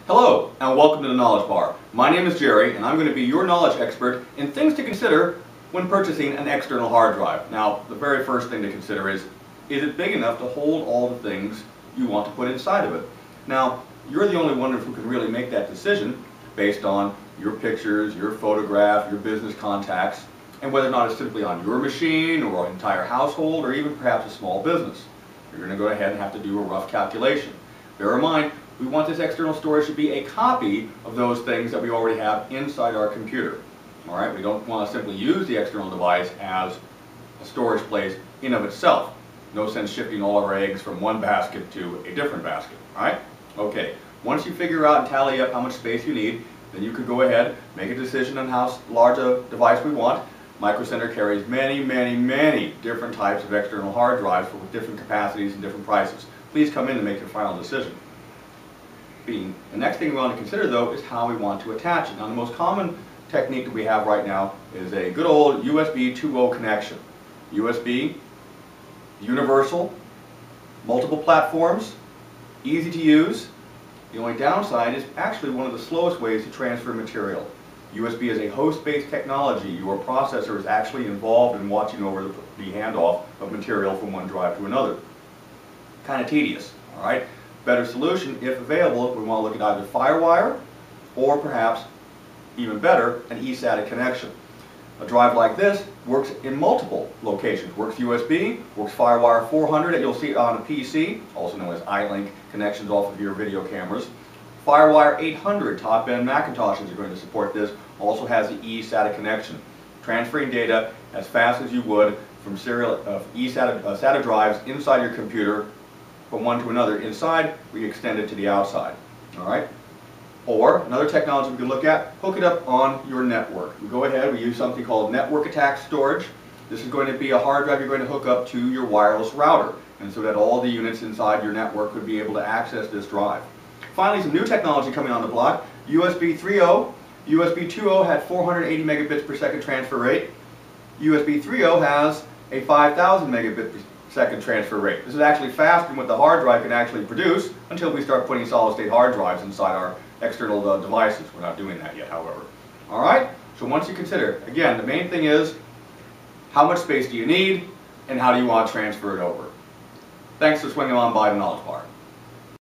Hello and welcome to the Knowledge Bar. My name is Jerry and I'm going to be your knowledge expert in things to consider when purchasing an external hard drive. Now, the very first thing to consider is it big enough to hold all the things you want to put inside of it? Now, you're the only one who can really make that decision based on your pictures, your photograph, your business contacts, and whether or not it's simply on your machine or an entire household or even perhaps a small business. You're going to go ahead and have to do a rough calculation. Bear in mind, we want this external storage to be a copy of those things that we already have inside our computer. All right, we don't want to simply use the external device as a storage place in of itself. No sense shifting all of our eggs from one basket to a different basket. All right? Okay. Once you figure out and tally up how much space you need, then you can go ahead, make a decision on how large a device we want. Micro Center carries many different types of external hard drives with different capacities and different prices. Please come in and make your final decision. The next thing we want to consider, though, is how we want to attach it. Now, the most common technique that we have right now is a good old USB 2.0 connection. USB, universal, multiple platforms, easy to use. The only downside is actually one of the slowest ways to transfer material. USB is a host-based technology. Your processor is actually involved in watching over the handoff of material from one drive to another. Kind of tedious, all right? Better solution, if available, we want to look at either FireWire or perhaps, even better, an eSATA connection. A drive like this works in multiple locations. Works USB, works FireWire 400 that you'll see on a PC, also known as iLink connections off of your video cameras. FireWire 800 top-end Macintoshes are going to support this, also has the eSATA connection. Transferring data as fast as you would from serial SATA drives inside your computer from one to another inside, we extend it to the outside. All right? Or another technology we can look at, hook it up on your network. We go ahead, we use something called network attached storage. This is going to be a hard drive you're going to hook up to your wireless router, and so that all the units inside your network would be able to access this drive. Finally, some new technology coming on the block, USB 3.0. USB 2.0 had 480 megabits per second transfer rate. USB 3.0 has a 5,000 megabit per second transfer rate. This is actually faster than what the hard drive can actually produce until we start putting solid-state hard drives inside our external devices. We're not doing that yet, however. All right? So once you consider, again, the main thing is how much space do you need and how do you want to transfer it over? Thanks for swinging on by the Knowledge Bar.